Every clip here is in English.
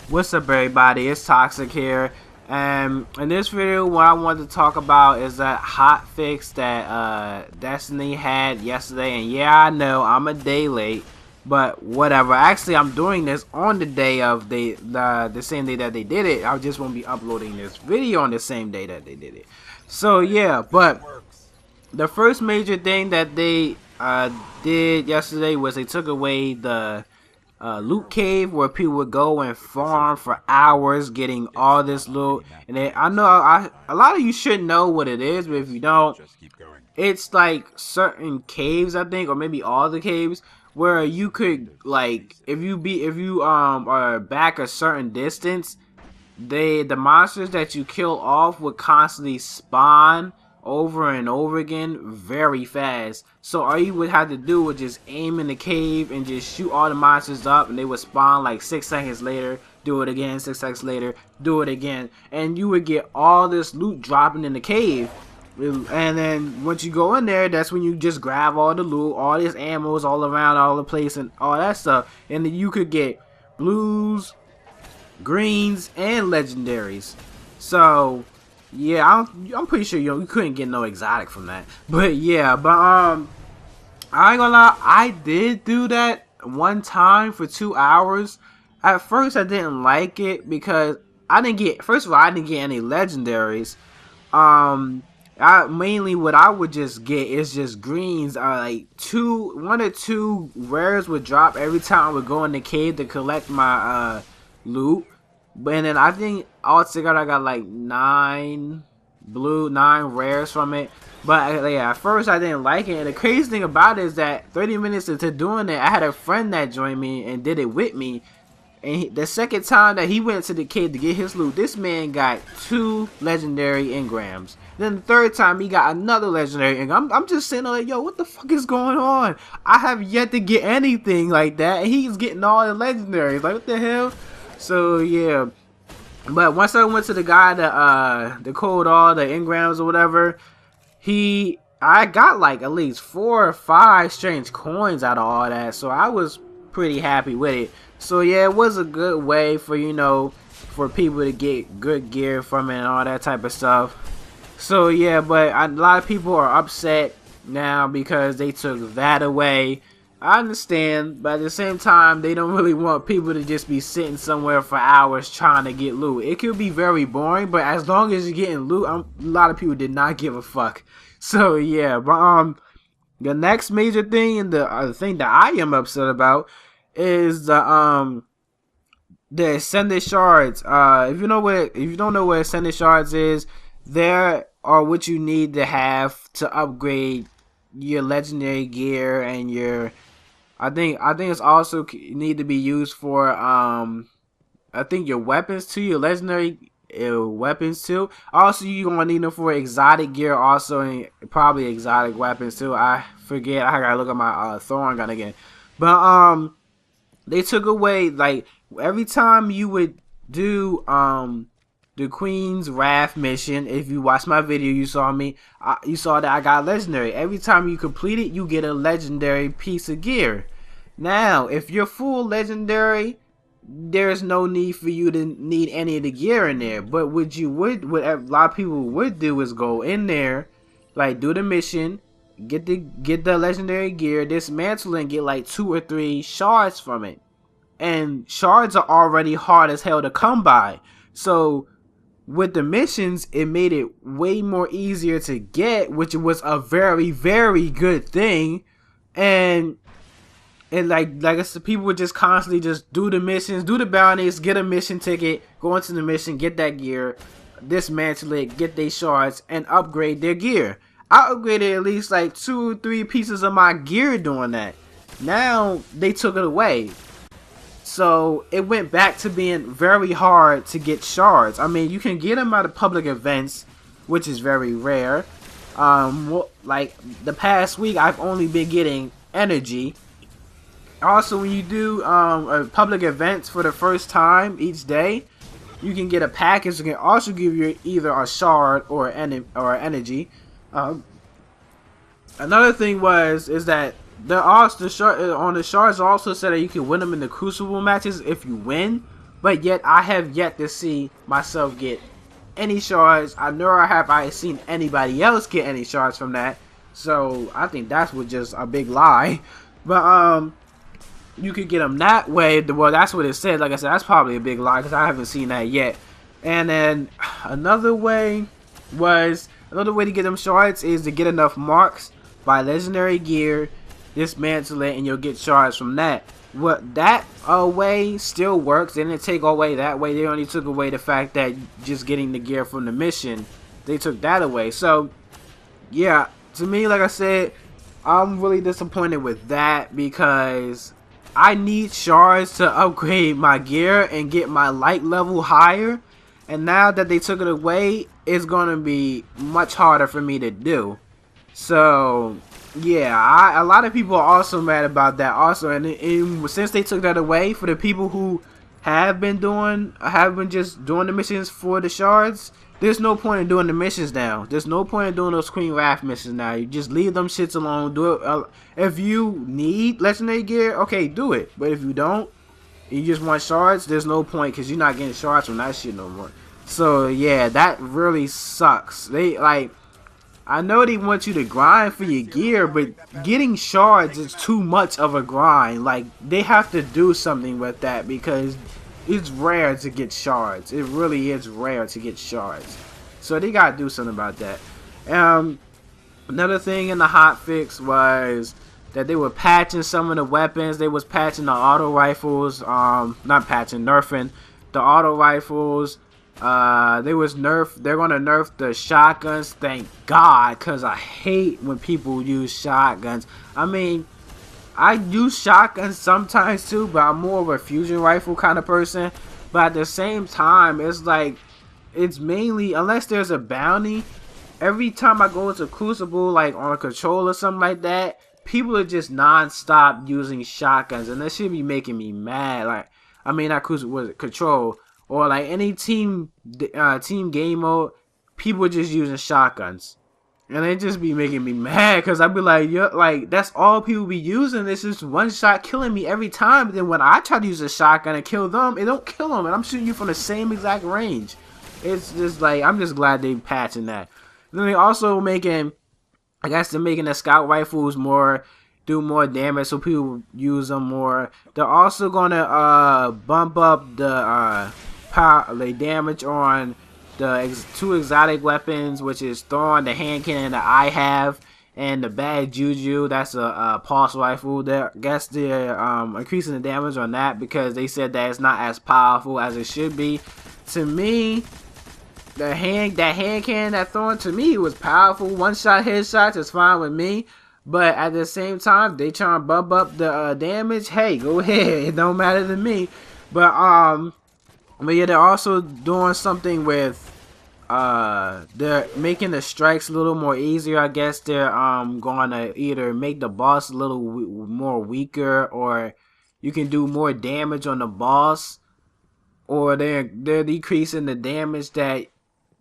What's up, everybody? It's Toxic here, and in this video what I want to talk about is that hotfix that Destiny had yesterday. And yeah, I know I'm a day late, but whatever. Actually, I'm doing this on the day of the same day that they did it. I just won't be uploading this video on the same day that they did it. So yeah, but the first major thing that they did yesterday was they took away the loot cave where people would go and farm for hours getting all this loot. And I know a lot of you should know what it is, but if you don't, it's like certain caves, I think, or maybe all the caves, where you could, like, if you are back a certain distance, the monsters that you kill off would constantly spawn over and over again very fast. So all you would have to do was just aim in the cave and just shoot all the monsters up, and they would spawn like 6 seconds later, do it again, 6 seconds later, do it again, and you would get all this loot dropping in the cave. And then once you go in there, that's when you just grab all the loot, all this ammos all around all the place and all that stuff, and then you could get blues, greens, and legendaries. So yeah, I'm pretty sure you couldn't get no exotic from that. But yeah, I ain't gonna lie, I did do that one time for 2 hours. At first I didn't like it because I didn't get, first of all, I didn't get any legendaries. Mainly what I would just get is just greens. Like 1 or 2 rares would drop every time I would go in the cave to collect my loot. And then I think altogether I got like 9 rares from it. But yeah, at first I didn't like it. And the crazy thing about it is that 30 minutes into doing it, I had a friend that joined me and did it with me. And the second time that he went to the cave to get his loot, this man got 2 legendary engrams. Then the third time he got another legendary engram. I'm just sitting there like, yo, what the fuck is going on? I have yet to get anything like that, and he's getting all the legendaries. Like, what the hell? So yeah, but once I went to the guy that code all the engrams or whatever, I got like at least 4 or 5 strange coins out of all that, so I was pretty happy with it. So yeah, it was a good way for, you know, for people to get good gear from it and all that type of stuff. So yeah, but a lot of people are upset now because they took that away. I understand, but at the same time, they don't really want people to just be sitting somewhere for hours trying to get loot. It could be very boring, but as long as you're getting loot, a lot of people did not give a fuck. So yeah, but the next major thing, and the thing that I am upset about, is the Ascended Shards. If you don't know what Ascended Shards is, there are what you need to have to upgrade your legendary gear and your. I think it's also need to be used for I think your weapons too, your legendary weapons too. Also, you're gonna need them for exotic gear also, and probably exotic weapons too. I forget. I gotta look at my Thorn gun again. But they took away, like, every time you would do the Queen's Wrath mission. If you watched my video, you saw that I got legendary. Every time you complete it, you get a legendary piece of gear. Now, if you're full legendary, there's no need for you to need any of the gear in there. But what a lot of people would do is go in there, like, do the mission, get the legendary gear, dismantle it, and get like 2 or 3 shards from it. And shards are already hard as hell to come by. So with the missions, it made it way more easier to get, which was a very, very good thing. And like I said, people would just constantly just do the missions, do the bounties, get a mission ticket, go into the mission, get that gear, dismantle it, get their shards, and upgrade their gear. I upgraded at least like 2 or 3 pieces of my gear doing that. Now they took it away. So it went back to being very hard to get shards. I mean, you can get them out of public events, which is very rare. Like the past week, I've only been getting energy. Also, when you do a public events for the first time each day, you can get a package that can also give you either a shard or energy. Another thing is that the shards also said that you can win them in the Crucible matches if you win. but yet I have yet to see myself get any shards. I know I seen anybody else get any shards from that, so I think that's what just a big lie. But you could get them that way. Well, that's what it said. Like I said, that's probably a big lie because I haven't seen that yet. And then another way to get them shards is to get enough marks, buy legendary gear, dismantle it, and you'll get shards from that. What that way still works. They didn't take away that way. They only took away the fact that just getting the gear from the mission. They took that away. So yeah, to me, like I said, I'm really disappointed with that because I need shards to upgrade my gear and get my light level higher. And now that they took it away, it's gonna be much harder for me to do. So yeah, a lot of people are also mad about that also, and since they took that away, for the people who have been just doing the missions for the shards, there's no point in doing the missions now. There's no point in doing those Queen Wrath missions now. You just leave them shits alone. Do it. If you need legendary gear, okay, do it. But if you don't, you just want shards, there's no point because you're not getting shards from that shit no more. So yeah, that really sucks. I know they want you to grind for your gear, but getting shards is too much of a grind. Like, they have to do something with that because it's rare to get shards. It really is rare to get shards. So they gotta do something about that. Another thing in the hotfix was that they were patching some of the weapons. They was patching the auto rifles. Not patching, nerfing the auto rifles. They're gonna nerf the shotguns, thank God, cause I hate when people use shotguns. I mean, I use shotguns sometimes too, but I'm more of a fusion rifle kind of person. But at the same time, it's like, it's mainly, unless there's a bounty, every time I go into Crucible, like on a control or something like that, people are just non-stop using shotguns, and that should be making me mad. Like, I mean, not Crucible, was it Control? Or like any team game mode, people just using shotguns, and they just be making me mad because I be like, yo, like that's all people be using. It's just one shot killing me every time. But then when I try to use a shotgun and kill them, it don't kill them, and I'm shooting you from the same exact range. It's just like, I'm just glad they patching that. And then they also making, I guess they're making the scout rifles do more damage, so people use them more. They're also gonna bump up the damage on the two exotic weapons, which is Thorn, the hand cannon that I have, and the bad juju. That's a pulse rifle. I guess they're increasing the damage on that because they said that it's not as powerful as it should be. To me, that hand cannon, that Thorn, to me, it was powerful. One shot headshots is fine with me. But at the same time, they trying to bump up the damage. Hey, go ahead. It don't matter to me. But yeah, they're also doing something with they're making the strikes a little more easier. I guess they're gonna either make the boss a little more weaker, or you can do more damage on the boss, or they're decreasing the damage that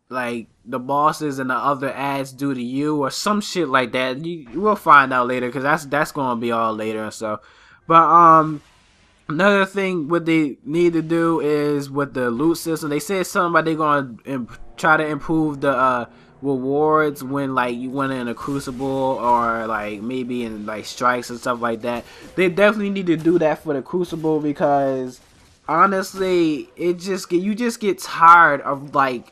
like the bosses and the other ads do to you, or some shit like that. We'll find out later because that's gonna be all later and stuff. But another thing what they need to do is with the loot system. They said something about they're gonna try to improve the rewards when like you went in a Crucible, or like maybe in like strikes and stuff like that. They definitely need to do that for the Crucible because honestly, you just get tired of like,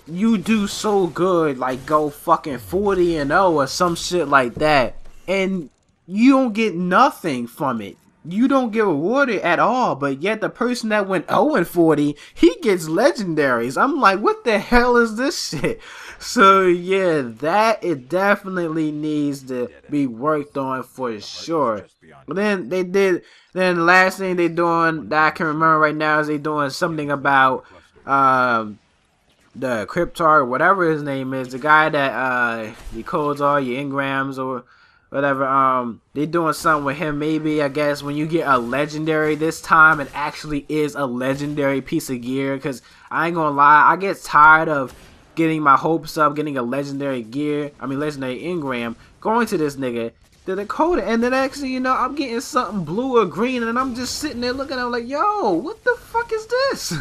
you do so good, like go fucking 40-0 or some shit like that, and you don't get nothing from it. You don't get rewarded at all, but yet the person that went 0-40, he gets legendaries. I'm like, what the hell is this shit? So yeah, it definitely needs to be worked on for sure. But then the last thing they doing that I can remember right now is they doing something about the Cryptar, whatever his name is, the guy that he codes all your engrams or whatever. They doing something with him. Maybe, I guess, when you get a legendary this time, it actually is a legendary piece of gear. Because I ain't gonna lie, I get tired of getting my hopes up, getting a legendary gear. I mean, legendary engram, going to this nigga. the Dakota, and then actually, you know, I'm getting something blue or green, and I'm just sitting there looking, I'm like, yo, what the fuck is this?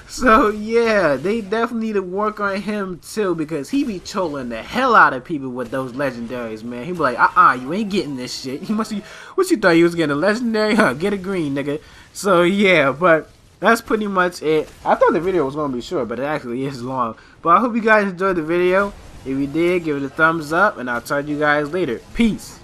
So yeah, they definitely need to work on him too, because he be trolling the hell out of people with those legendaries, man. He be like, you ain't getting this shit. You must be, what you thought you was getting, a legendary? Huh, get a green, nigga. So yeah, but that's pretty much it. I thought the video was going to be short, but it actually is long. But I hope you guys enjoyed the video. If you did, give it a thumbs up, and I'll talk to you guys later. Peace.